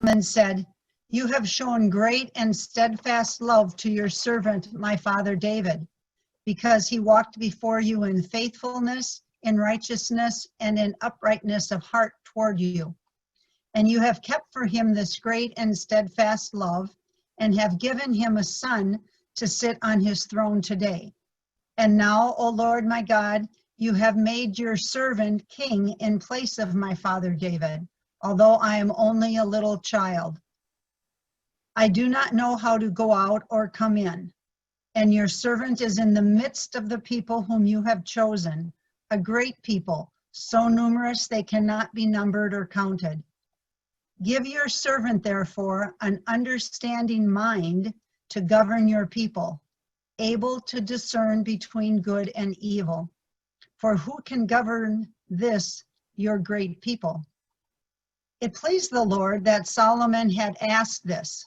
Solomon said, "You have shown great and steadfast love to your servant, my father David, because he walked before you in faithfulness, in righteousness, and in uprightness of heart toward you. And you have kept for him this great and steadfast love, and have given him a son to sit on his throne today. And now, O Lord my God, you have made your servant king in place of my father David, although I am only a little child. I do not know how to go out or come in, and your servant is in the midst of the people whom you have chosen, a great people, so numerous they cannot be numbered or counted. Give your servant, therefore, an understanding mind to govern your people, able to discern between good and evil. For who can govern this, your great people?" It pleased the Lord that Solomon had asked this.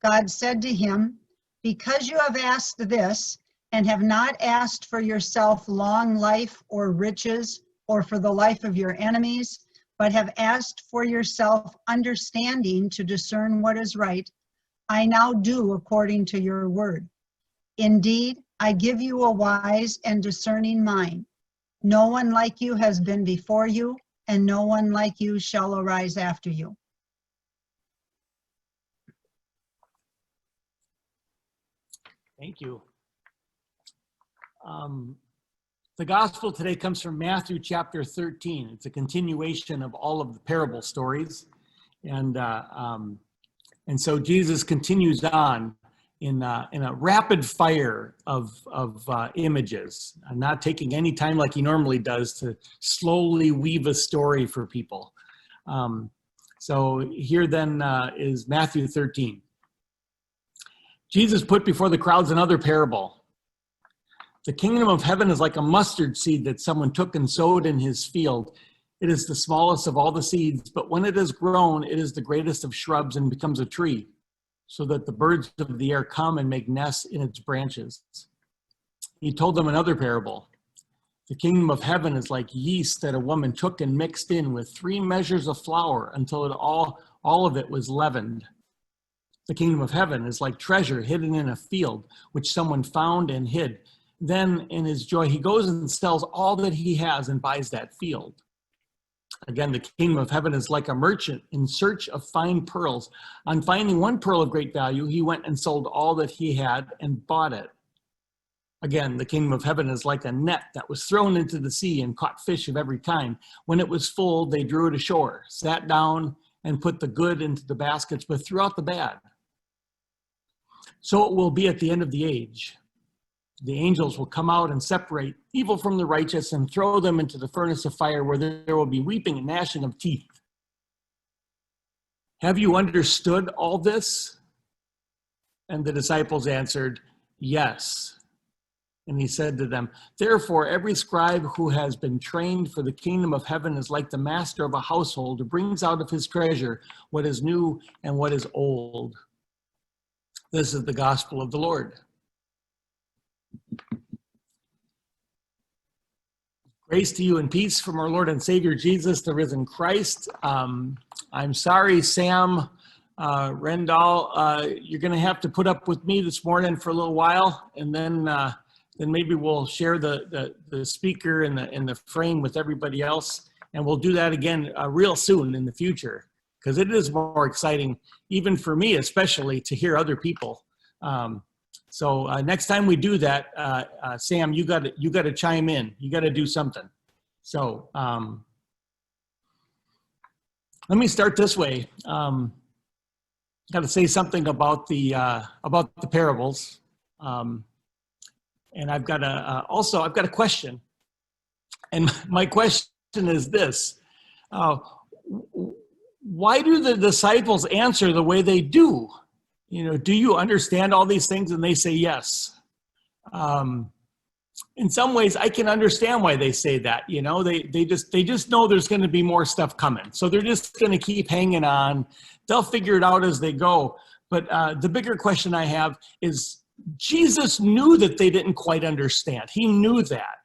God said to him, "Because you have asked this, and have not asked for yourself long life or riches, or for the life of your enemies, but have asked for yourself understanding to discern what is right, I now do according to your word. Indeed, I give you a wise and discerning mind. No one like you has been before you, and no one like you shall arise after you." Thank you. The gospel today comes from Matthew chapter 13. It's a continuation of all of the parable stories. And so Jesus continues on in a rapid fire of images, not taking any time like he normally does to slowly weave a story for people. So here then is Matthew 13. Jesus put before the crowds another parable. The kingdom of heaven is like a mustard seed that someone took and sowed in his field. It is the smallest of all the seeds, but when it has grown, it is the greatest of shrubs and becomes a tree, so that the birds of the air come and make nests in its branches. He told them another parable. The kingdom of heaven is like yeast that a woman took and mixed in with 3 measures of flour until all of it was leavened. The kingdom of heaven is like treasure hidden in a field, which someone found and hid. Then in his joy, he goes and sells all that he has and buys that field. Again, the kingdom of heaven is like a merchant in search of fine pearls. On finding one pearl of great value, he went and sold all that he had and bought it. Again, the kingdom of heaven is like a net that was thrown into the sea and caught fish of every kind. When it was full, they drew it ashore, sat down, and put the good into the baskets, but threw out the bad. So it will be at the end of the age. The angels will come out and separate evil from the righteous and throw them into the furnace of fire, where there will be weeping and gnashing of teeth. Have you understood all this? And the disciples answered, "Yes." And he said to them, "Therefore, every scribe who has been trained for the kingdom of heaven is like the master of a household who brings out of his treasure what is new and what is old." This is the gospel of the Lord. Grace to you and peace from our Lord and Savior Jesus, the risen Christ. I'm sorry, Sam Rendall, you're going to have to put up with me this morning for a little while, and then maybe we'll share the speaker and the frame with everybody else, and we'll do that again real soon in the future, because it is more exciting, even for me especially, to hear other people. So next time we do that, Sam, you got to chime in. You got to do something. So let me start this way. Got to say something about the parables, and I've got a question. And my question is this: why do the disciples answer the way they do? Do you understand all these things? And they say yes. In some ways, I can understand why they say that. They just know there's going to be more stuff coming, so they're just going to keep hanging on. They'll figure it out as they go. But the bigger question I have is, Jesus knew that they didn't quite understand. He knew that.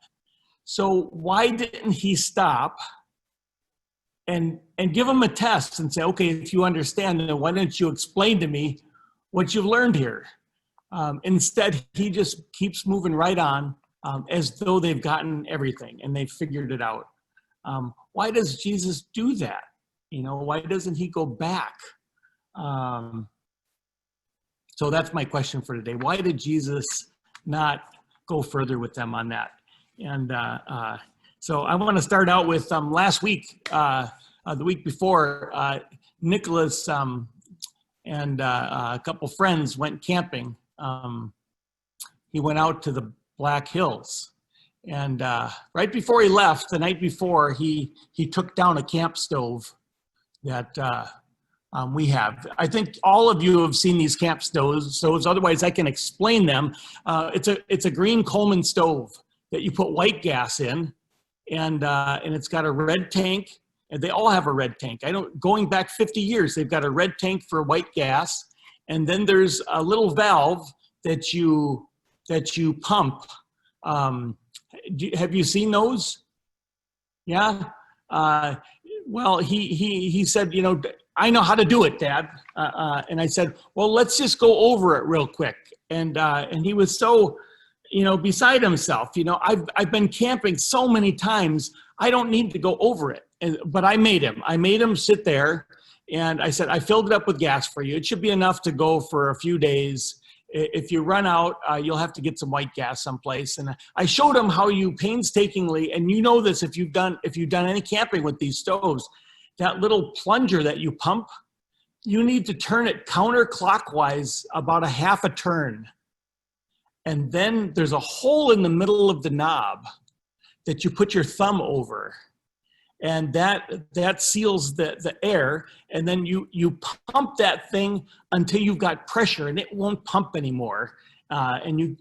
So why didn't he stop and give them a test and say, okay, if you understand, then why don't you explain to me what you've learned here? Instead, he just keeps moving right on as though they've gotten everything and they've figured it out. Why does Jesus do that? Why doesn't he go back? So that's my question for today. Why did Jesus not go further with them on that? And so I want to start out with last week, the week before, Nicholas and a couple friends went camping. He went out to the Black Hills. And right before he left, the night before, he took down a camp stove that we have. I think all of you have seen these camp stoves. Otherwise I can explain them. It's a green Coleman stove that you put white gas in, and it's got a red tank. And they all have a red tank. Going back 50 years, they've got a red tank for white gas, and then there's a little valve that you pump. Have you seen those? Yeah. Well, he said, I know how to do it, Dad. And I said, well, let's just go over it real quick. And he was so, beside himself. I've been camping so many times, I don't need to go over it. But I made him sit there, and I said, I filled it up with gas for you. It should be enough to go for a few days. If you run out, you'll have to get some white gas someplace. And I showed him how you painstakingly, and this if you've done any camping with these stoves, that little plunger that you pump, you need to turn it counterclockwise about a half a turn. And then there's a hole in the middle of the knob that you put your thumb over. And that seals the air, and then you pump that thing until you've got pressure, and it won't pump anymore. And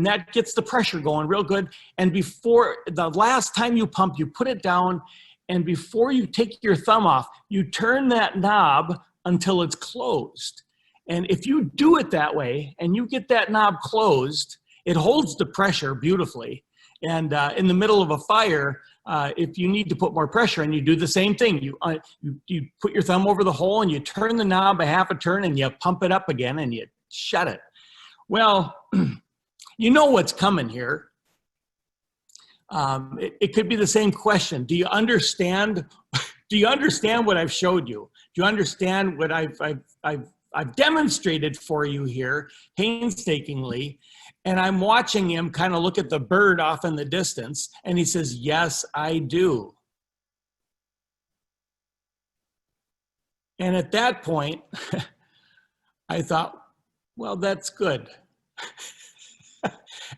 that gets the pressure going real good. And before the last time you pump, you put it down, and before you take your thumb off, you turn that knob until it's closed. And if you do it that way, and you get that knob closed, it holds the pressure beautifully. And in the middle of a fire, if you need to put more pressure, and you do the same thing, you put your thumb over the hole and you turn the knob a half a turn and you pump it up again and you shut it. Well, you know what's coming here. It could be the same question. Do you understand? Do you understand what I've showed you? Do you understand what I've demonstrated for you here painstakingly? And I'm watching him kind of look at the bird off in the distance, and he says, yes, I do. And at that point, I thought, well, that's good.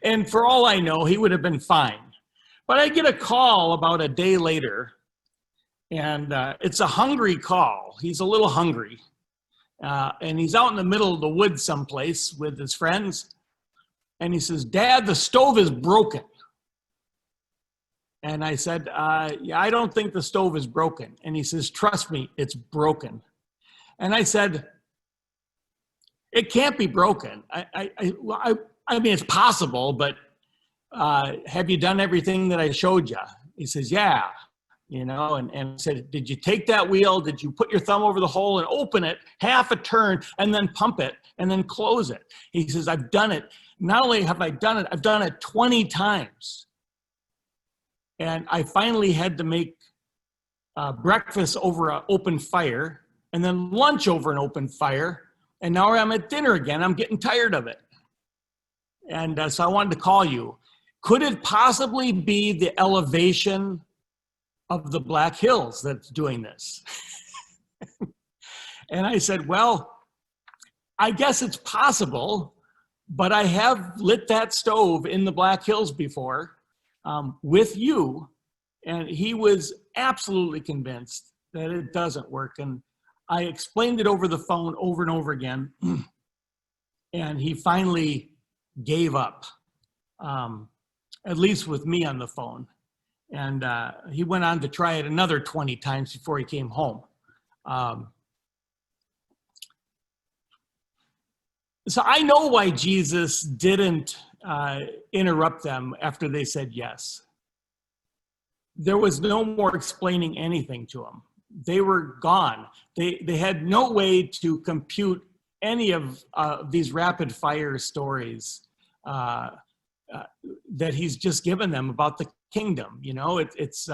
And for all I know, he would have been fine. But I get a call about a day later, and it's a hungry call. He's a little hungry. And he's out in the middle of the woods someplace with his friends. And he says, Dad, the stove is broken. And I said, yeah, I don't think the stove is broken. And he says, trust me, it's broken. And I said, it can't be broken. I mean, it's possible, but have you done everything that I showed you? He says, yeah. And I said, did you take that wheel? Did you put your thumb over the hole and open it half a turn and then pump it and then close it? He says, I've done it. Not only have I done it, I've done it 20 times. And I finally had to make breakfast over an open fire, and then lunch over an open fire. And now I'm at dinner again. I'm getting tired of it. And so I wanted to call you. Could it possibly be the elevation of the Black Hills that's doing this? And I said, well, I guess it's possible, but I have lit that stove in the Black Hills before with you, and he was absolutely convinced that it doesn't work. And I explained it over the phone over and over again, and he finally gave up, at least with me on the phone. And he went on to try it another 20 times before he came home. So I know why Jesus didn't interrupt them after they said yes. There was no more explaining anything to him. they were gone. They had no way to compute any of these rapid fire stories that he's just given them about the kingdom. You know, it's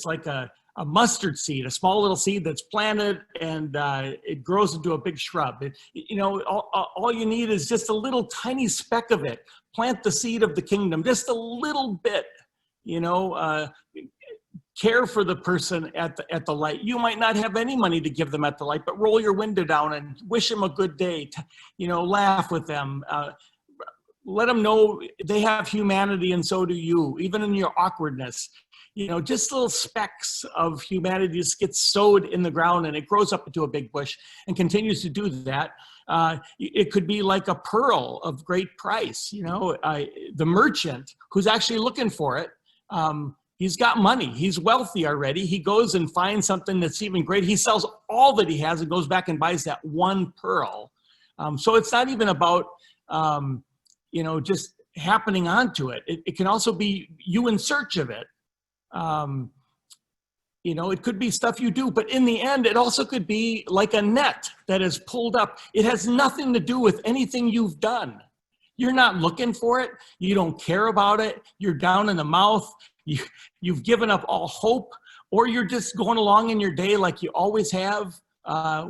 like a mustard seed, a small little seed that's planted, and it grows into a big shrub. You know, all you need is just a little tiny speck of it. Plant the seed of the kingdom, just a little bit. You know, care for the person at the light. You might not have any money to give them at the light, but roll your window down and wish them a good day. You know, laugh with them. Let them know they have humanity, and so do you, even in your awkwardness. You know, just little specks of humanity just get sowed in the ground, and it grows up into a big bush and continues to do that. It could be like a pearl of great price. You know, the merchant who's actually looking for it, he's got money. He's wealthy already. He goes and finds something that's even great. He sells all that he has and goes back and buys that one pearl. So it's not even about, you know, just happening onto it. It can also be you in search of it. You know, it could be stuff you do, but in the end, it also could be like a net that is pulled up. It has nothing to do with anything you've done. You're not looking for it. You don't care about it. You're down in the mouth. You've given up all hope, or you're just going along in your day like you always have,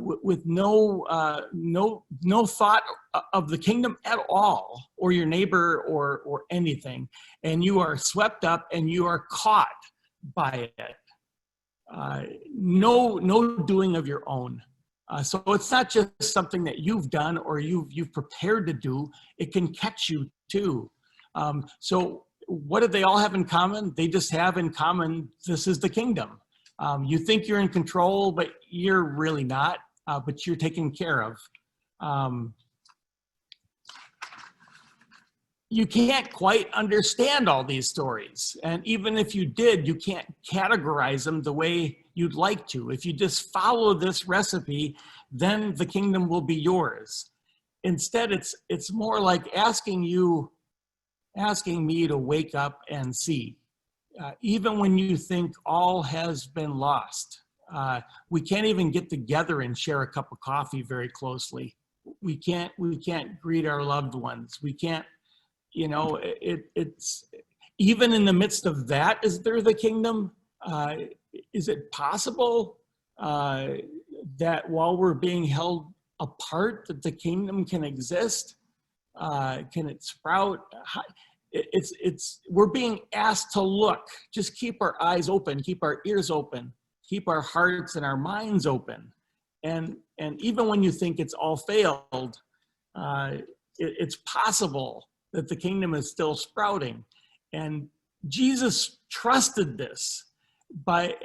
with no thought of the kingdom at all, or your neighbor, or anything. And you are swept up and you are caught by it. No doing of your own. So it's not just something that you've done or you've prepared to do. It can catch you too. So what do they all have in common? They just have in common, this is the kingdom. You think you're in control, but you're really not, but you're taken care of. You can't quite understand all these stories. And even if you did, you can't categorize them the way you'd like to. If you just follow this recipe, then the kingdom will be yours. Instead, it's more like asking me to wake up and see. Even when you think all has been lost, we can't even get together and share a cup of coffee very closely. We can't greet our loved ones. We can't, you know, it's even in the midst of that, is there the kingdom? Is it possible that while we're being held apart, that the kingdom can exist? Can it sprout? We're being asked to look. Just keep our eyes open, keep our ears open, keep our hearts and our minds open. And even when you think it's all failed, it's possible that the kingdom is still sprouting. And Jesus trusted this. At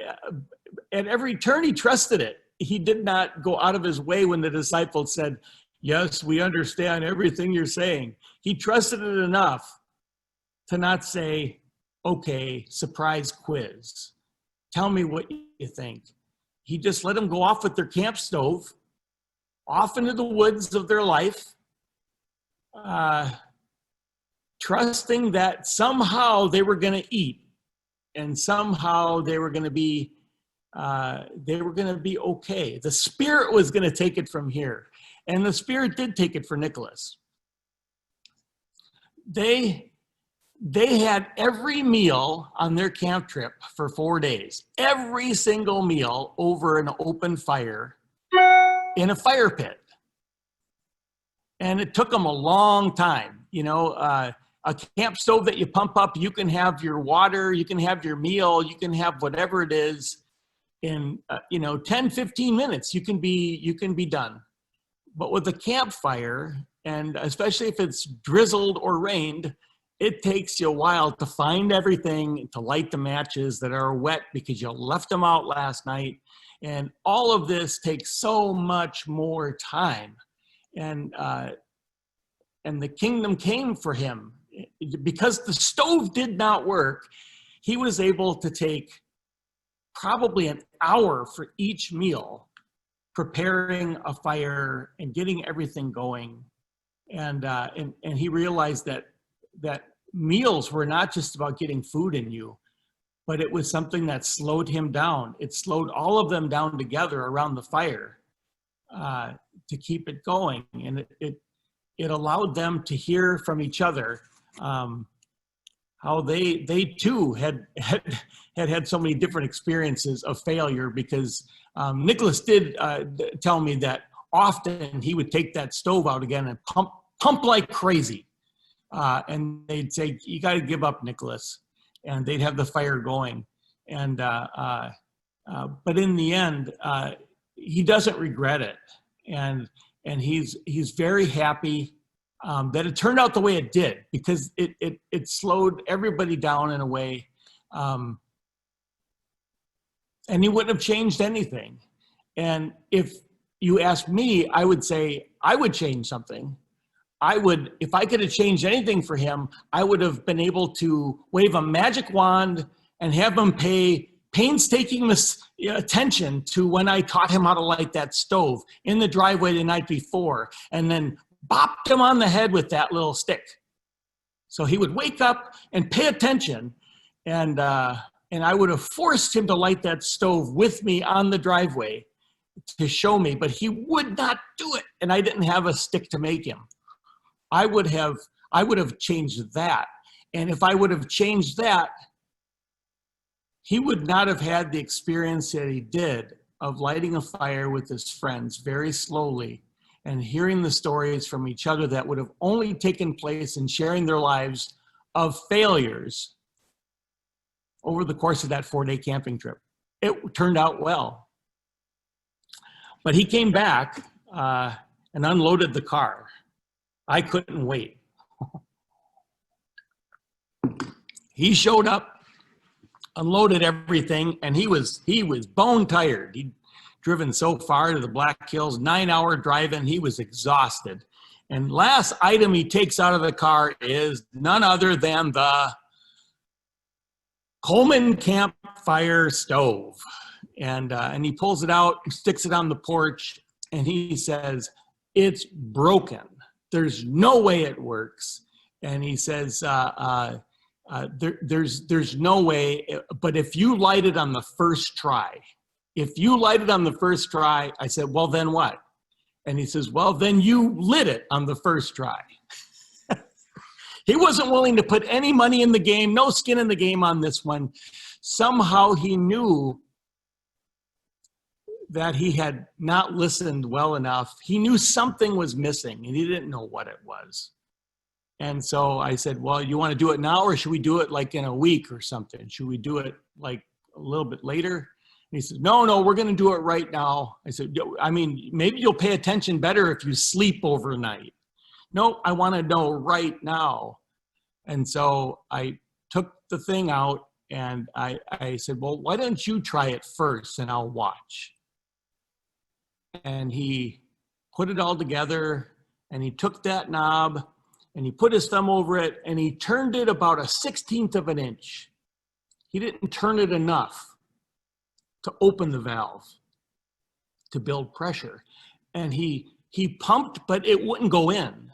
every turn, he trusted it. He did not go out of his way when the disciples said, "Yes, we understand everything you're saying." He trusted it enough to not say, "Okay, surprise quiz. Tell me what you think." He just let them go off with their camp stove, off into the woods of their life, trusting that somehow they were going to eat, and somehow they were going to be okay. The Spirit was going to take it from here, and the Spirit did take it for Nicholas. They had every meal on their camp trip for 4 days, every single meal over an open fire in a fire pit, and it took them a long time. You know, a camp stove that you pump up, you can have your water, you can have your meal, you can have whatever it is in 10, 15 minutes, you can be done. But with a campfire, and especially if it's drizzled or rained, it takes you a while to find everything, to light the matches that are wet because you left them out last night. And all of this takes so much more time. And the kingdom came for him. Because the stove did not work, he was able to take probably an hour for each meal, preparing a fire and getting everything going. And he realized that meals were not just about getting food in you, but it was something that slowed him down. It slowed all of them down together around the fire to keep it going. And it allowed them to hear from each other how they too had so many different experiences of failure, because Nicholas did tell me that often he would take that stove out again and pump like crazy. And they'd say, "You got to give up, Nicholas." And they'd have the fire going. And but in the end, he doesn't regret it. And he's very happy that it turned out the way it did, because it slowed everybody down in a way, and he wouldn't have changed anything. And if you ask me, I would say I would change something. If I could have changed anything for him, I would have been able to wave a magic wand and have him pay painstaking attention to when I taught him how to light that stove in the driveway the night before, and then bopped him on the head with that little stick. So he would wake up and pay attention, and I would have forced him to light that stove with me on the driveway to show me, but he would not do it, and I didn't have a stick to make him. I would have changed that. And if I would have changed that, he would not have had the experience that he did of lighting a fire with his friends very slowly and hearing the stories from each other that would have only taken place in sharing their lives of failures over the course of that 4-day camping trip. It turned out well. But he came back and unloaded the car. I couldn't wait. He showed up, unloaded everything, and he was bone tired. He'd driven so far to the Black Hills, 9-hour driving. He was exhausted. And last item he takes out of the car is none other than the Coleman campfire stove. And he pulls it out, sticks it on the porch, and he says, "It's broken. There's no way it works." And he says, there's no way, but if you light it on the first try, I said, "Well, then what?" And he says, "Well, then you lit it on the first try." He wasn't willing to put any money in the game, no skin in the game on this one. Somehow he knew that he had not listened well enough. He knew something was missing, and he didn't know what it was. And so I said, "Well, you want to do it now, or should we do it like in a week or something? Should we do it like a little bit later?" And he said, No, we're going to do it right now." I said, "I mean, maybe you'll pay attention better if you sleep overnight." "No, I want to know right now." And so I took the thing out, and I said, "Well, why don't you try it first and I'll watch?" And he put it all together, and he took that knob, and he put his thumb over it, and he turned it about 1/16 of an inch. He didn't turn it enough to open the valve, to build pressure. And he pumped, but it wouldn't go in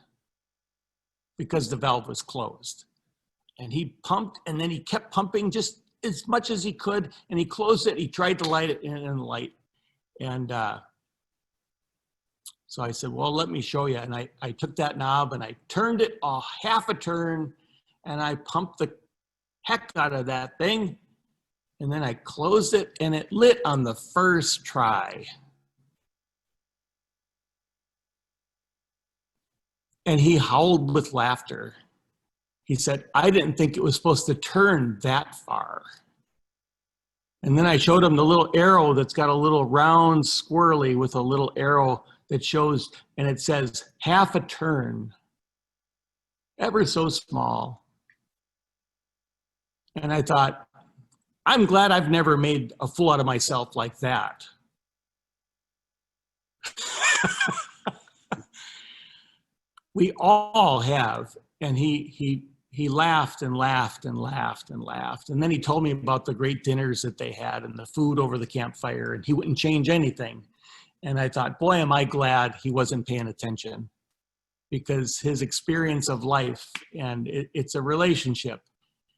because the valve was closed. And he pumped, and then he kept pumping just as much as he could, and he closed it. He tried to light it in the light. And so I said, "Well, let me show you." And I took that knob and I turned it a half a turn, and I pumped the heck out of that thing. And then I closed it, and it lit on the first try. And he howled with laughter. He said, "I didn't think it was supposed to turn that far." And then I showed him the little arrow that's got a little round squirrely with a little arrow that shows, and it says half a turn, ever so small. And I thought, I'm glad I've never made a fool out of myself like that. We all have. And he laughed and laughed and laughed and laughed. And then he told me about the great dinners that they had and the food over the campfire, and he wouldn't change anything. And I thought, boy, am I glad he wasn't paying attention, because his experience of life, and it's a relationship.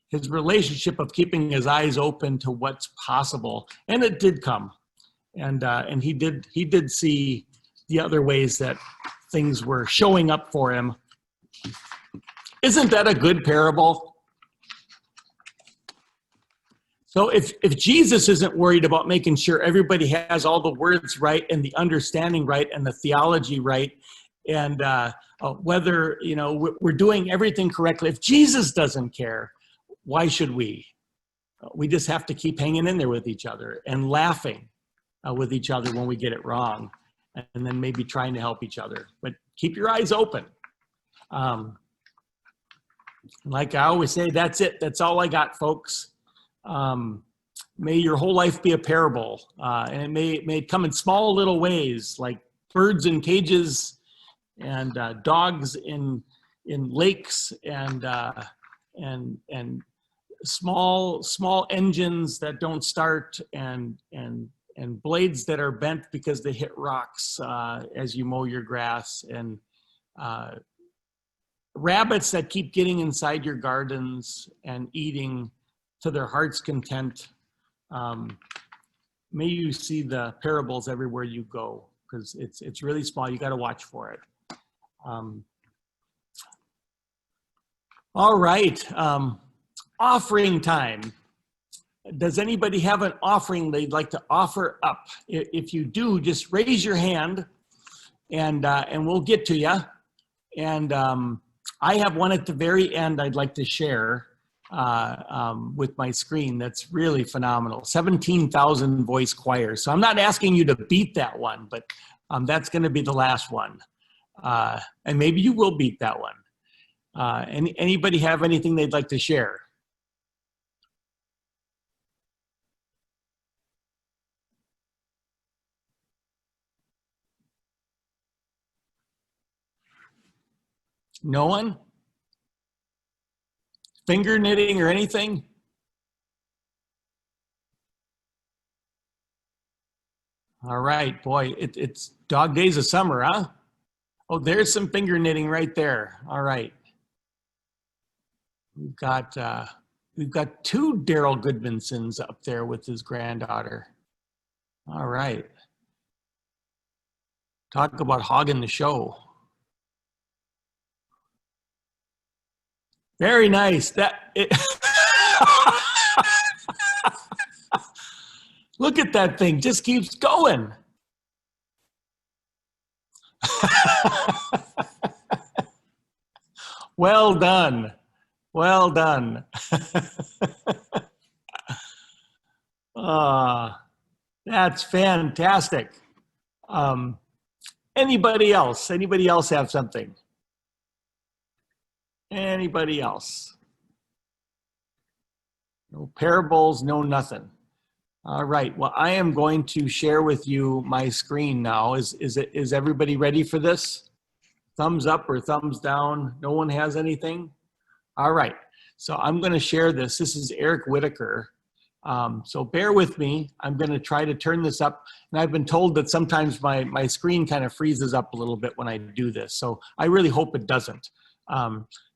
his relationship of keeping his eyes open to what's possible. And it did come. And he did see the other ways that things were showing up for him. Isn't that a good parable? So if Jesus isn't worried about making sure everybody has all the words right and the understanding right and the theology right, and whether we're doing everything correctly, if Jesus doesn't care, why should we? We just have to keep hanging in there with each other and laughing with each other when we get it wrong, and then maybe trying to help each other. But keep your eyes open. Like I always say, that's it. That's all I got, folks. May your whole life be a parable, and it may come in small little ways, like birds in cages and dogs in lakes and small engines that don't start and blades that are bent because they hit rocks as you mow your grass, and rabbits that keep getting inside your gardens and eating to their heart's content. May you see the parables everywhere you go, because it's really small. You got to watch for it. All right, offering time. Does anybody have an offering they'd like to offer up? If you do, just raise your hand, and we'll get to you. And I have one at the very end I'd like to share with my screen that's really phenomenal. 17,000 voice choir. So I'm not asking you to beat that one, but that's going to be the last one. And maybe you will beat that one. Anybody have anything they'd like to share? No one? Finger knitting or anything? All right, boy, it's dog days of summer, huh? Oh, there's some finger knitting right there. All right. We've got two Daryl Goodmansons up there with his granddaughter. All right. Talk about hogging the show. Very nice. Look at that thing, just keeps going. Well done. Well done. That's fantastic. Anybody else? Anybody else have something? Anybody else? No parables, no nothing. All right. Well, I am going to share with you my screen now. Is everybody ready for this? Thumbs up or thumbs down? No one has anything? All right. So I'm going to share this. This is Eric Whitaker. So bear with me. I'm going to try to turn this up. And I've been told that sometimes my screen kind of freezes up a little bit when I do this. So I really hope it doesn't.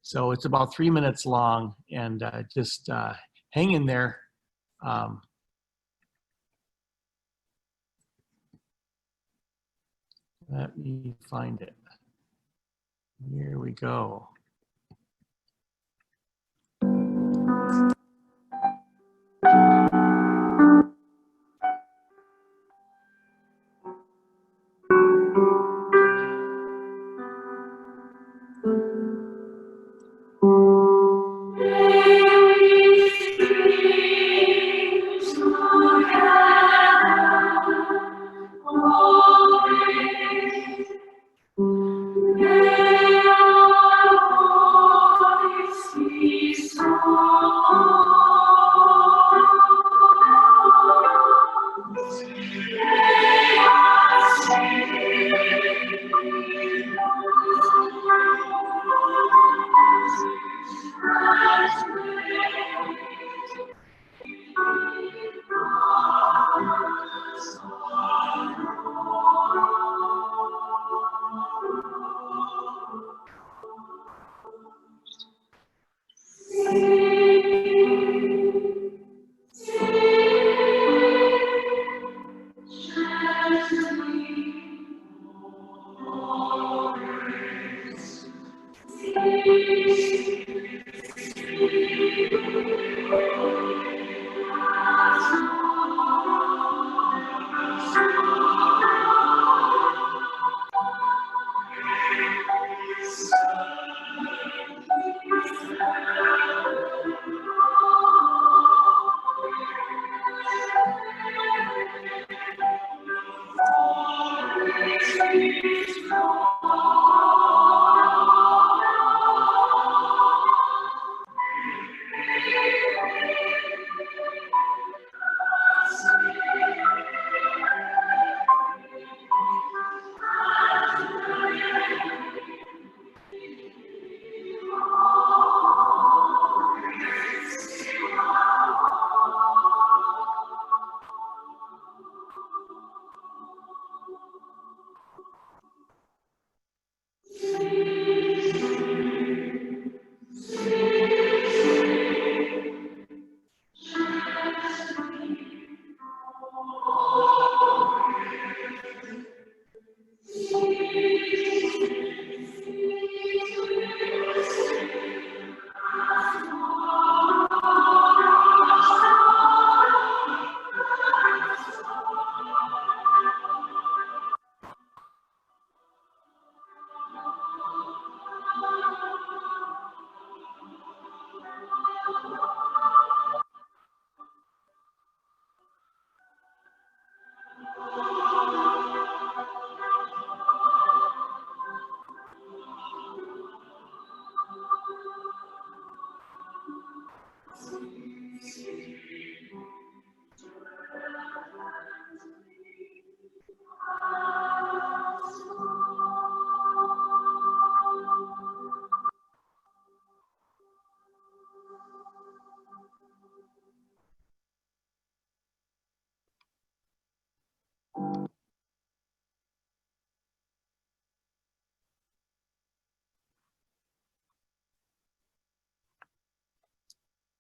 So it's about 3 minutes long, and just hang in there. Let me find it. Here we go.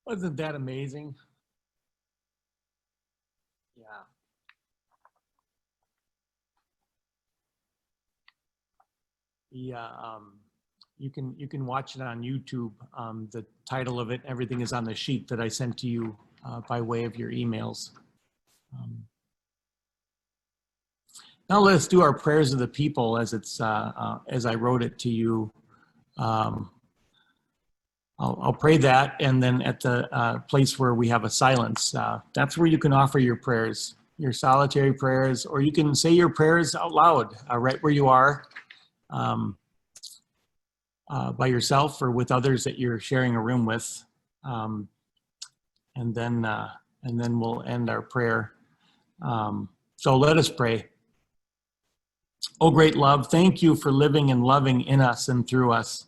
Wasn't that amazing? Yeah. Yeah. You can watch it on YouTube. The title of it, everything is on the sheet that I sent to you by way of your emails. Now let us do our prayers of the people as it's as I wrote it to you. I'll pray that, and then at the place where we have a silence, that's where you can offer your prayers, your solitary prayers, or you can say your prayers out loud, right where you are, by yourself or with others that you're sharing a room with, and then we'll end our prayer. So let us pray. Oh, great love, thank you for living and loving in us and through us.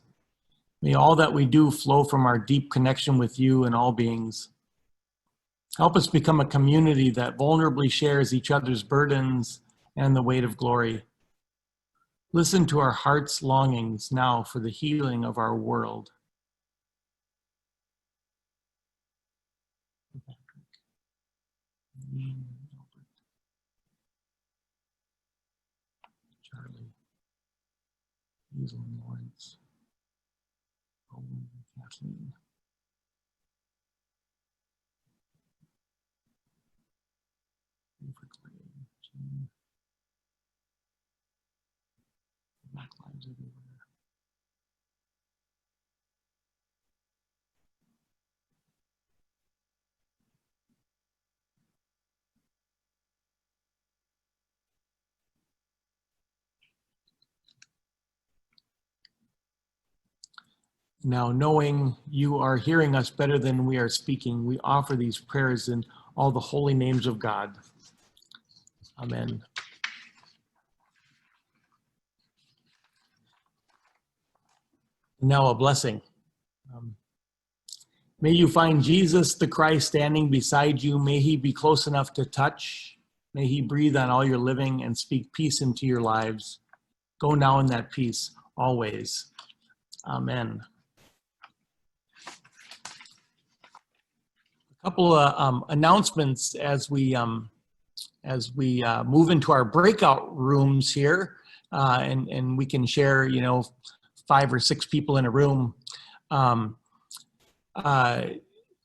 May all that we do flow from our deep connection with you and all beings. Help us become a community that vulnerably shares each other's burdens and the weight of glory. Listen to our heart's longings now for the healing of our world. Charlie, Hazel and Lawrence, Owen, Kathleen. Jean. Black lives everywhere. Now, knowing you are hearing us better than we are speaking, we offer these prayers in all the holy names of God. Amen. Now a blessing. May you find Jesus the Christ standing beside you. May he be close enough to touch. May he breathe on all your living and speak peace into your lives. Go now in that peace always. Amen. A couple of announcements as we move into our breakout rooms here, and we can share, 5 or 6 people in a room. Um, uh,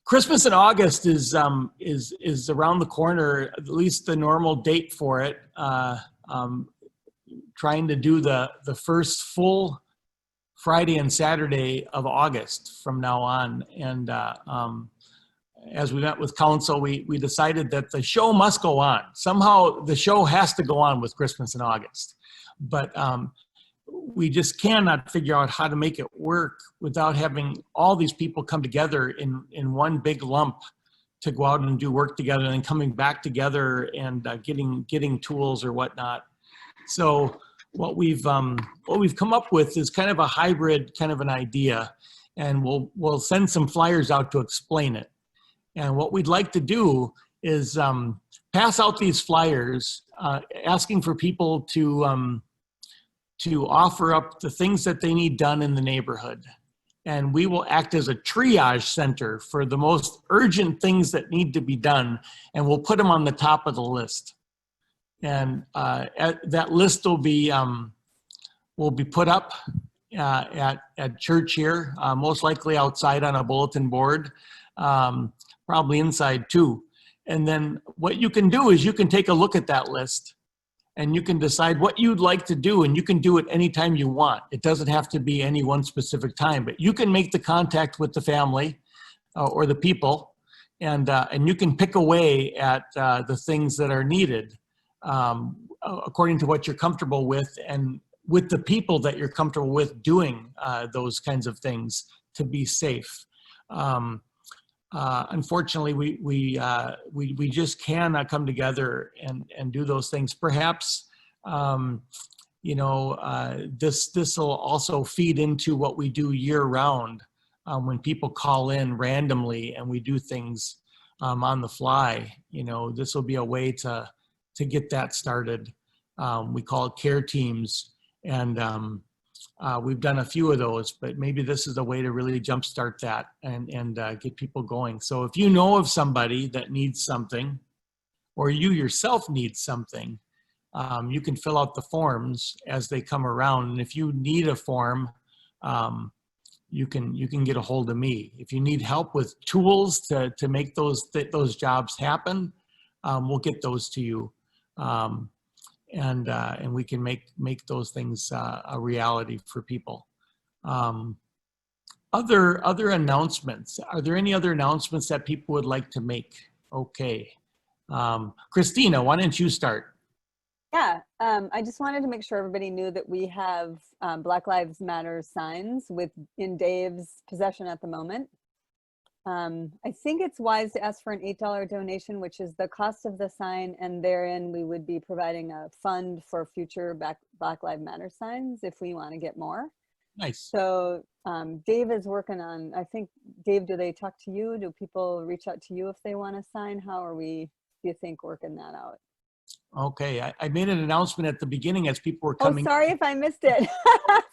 Christmas in August is around the corner, at least the normal date for it. Trying to do the first full Friday and Saturday of August from now on. And as we met with council, we decided that the show must go on. Somehow the show has to go on with Christmas in August. But we just cannot figure out how to make it work without having all these people come together in one big lump to go out and do work together, and then coming back together and getting tools or whatnot. So what we've come up with is kind of a hybrid kind of an idea, and we'll send some flyers out to explain it. And what we'd like to do is pass out these flyers, asking for people to offer up the things that they need done in the neighborhood. And we will act as a triage center for the most urgent things that need to be done, and we'll put them on the top of the list. And that list will be put up at church here, most likely outside on a bulletin board, probably inside too. And then what you can do is you can take a look at that list and you can decide what you'd like to do, and you can do it anytime you want. It doesn't have to be any one specific time, but you can make the contact with the family or the people, and you can pick away at the things that are needed according to what you're comfortable with, and with the people that you're comfortable with doing those kinds of things to be safe. Unfortunately, we just cannot come together and do those things. Perhaps, this will also feed into what we do year round when people call in randomly and we do things on the fly. This will be a way to get that started. We call it care teams, and we've done a few of those, but maybe this is a way to really jumpstart that and get people going. So if you know of somebody that needs something, or you yourself need something, you can fill out the forms as they come around. And if you need a form, you can get a hold of me. If you need help with tools to make those jobs happen, we'll get those to you. And we can make those things a reality for people. Other announcements. Are there any other announcements that people would like to make? Okay. Christina, why don't you start? Yeah, I just wanted to make sure everybody knew that we have Black Lives Matter signs in Dave's possession at the moment. I think it's wise to ask for an $8 donation, which is the cost of the sign, and therein we would be providing a fund for future Black Lives Matter signs if we want to get more. Nice. So Dave is working on, I think, Dave, do they talk to you? Do people reach out to you if they want to sign? How are we, do you think, working that out? Okay, I made an announcement at the beginning as people were coming. Oh, sorry if I missed it.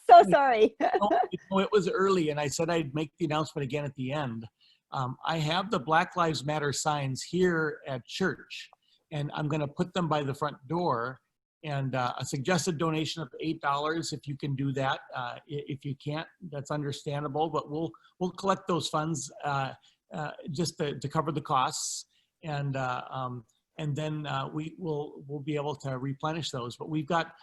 So sorry. It was early, and I said I'd make the announcement again at the end. I have the Black Lives Matter signs here at church, and I'm going to put them by the front door, and a suggested donation of $8 if you can do that. If you can't, that's understandable, but we'll collect those funds just to cover the costs, and then we'll be able to replenish those. But we've got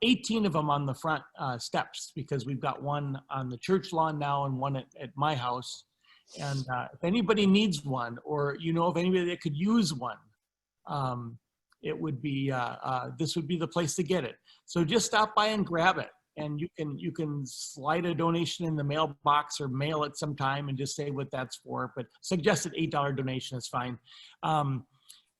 18 of them on the front steps, because we've got one on the church lawn now and one at my house. And if anybody needs one, or of anybody that could use one, it would be this would be the place to get it. So just stop by and grab it, and you can slide a donation in the mailbox or mail it sometime and just say what that's for. But suggested $8 donation is fine, and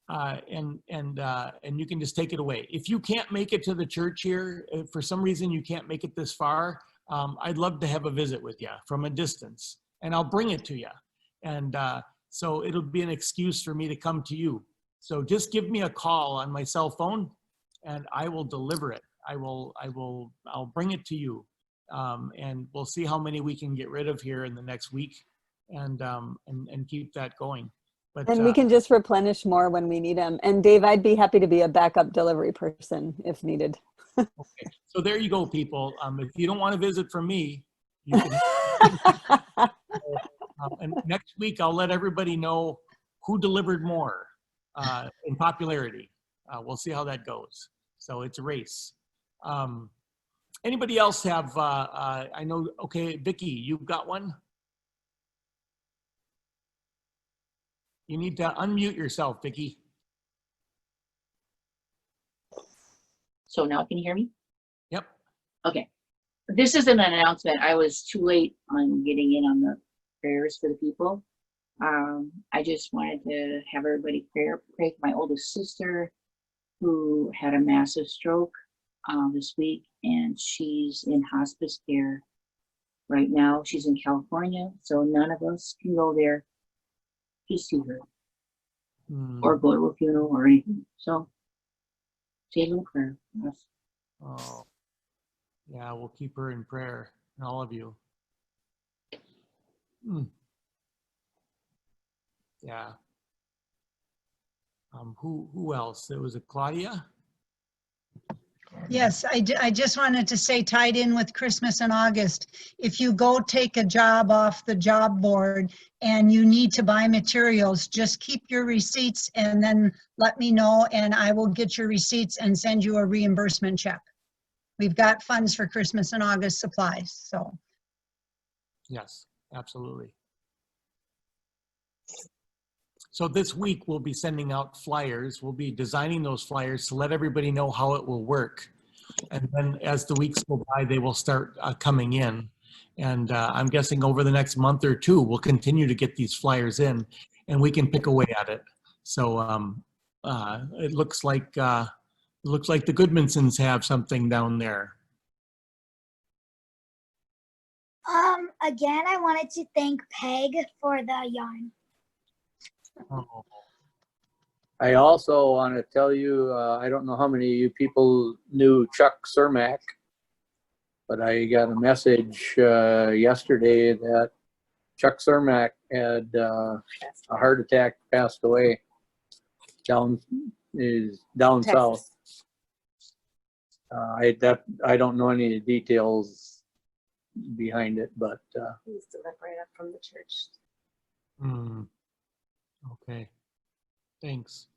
you can just take it away. If you can't make it to the church here, if for some reason you can't make it this far, I'd love to have a visit with you from a distance, and I'll bring it to you. And so it'll be an excuse for me to come to you. So just give me a call on my cell phone, and I will deliver it. I'll bring it to you, and we'll see how many we can get rid of here in the next week, and keep that going. But and we can just replenish more when we need them. And Dave, I'd be happy to be a backup delivery person if needed. Okay. So there you go, people. If you don't want to visit from me, you can And next week, I'll let everybody know who delivered more in popularity. We'll see how that goes. So it's a race. Anybody else have, I know, okay, Vicki, you've got one? You need to unmute yourself, Vicki. So now can you hear me? Yep. Okay. This is an announcement. I was too late on getting in on the prayers for the people. I just wanted to have everybody pray for my oldest sister who had a massive stroke this week, and she's in hospice care right now. She's in California, so none of us can go there to see her or go to a funeral or anything. So say a little prayer for us. Oh, yeah, we'll keep her in prayer, and all of you. Yeah. Who else? It was a Claudia? Yes, I just wanted to say, tied in with Christmas in August, if you go take a job off the job board and you need to buy materials, just keep your receipts and then let me know, and I will get your receipts and send you a reimbursement check. We've got funds for Christmas and August supplies, so. Yes, absolutely. So this week we'll be sending out flyers. We'll be designing those flyers to let everybody know how it will work. And then as the weeks go by, they will start coming in. And I'm guessing over the next month or two, we'll continue to get these flyers in and we can pick away at it. So it looks like the Goodmansons have something down there. Again, I wanted to thank Peg for the yarn. Oh, I also want to tell you, I don't know how many of you people knew Chuck Cermak, but I got a message yesterday that Chuck Cermak had a heart attack, passed away down south. I don't know any of the details behind it, but He used to live right up from the church. okay. Thanks.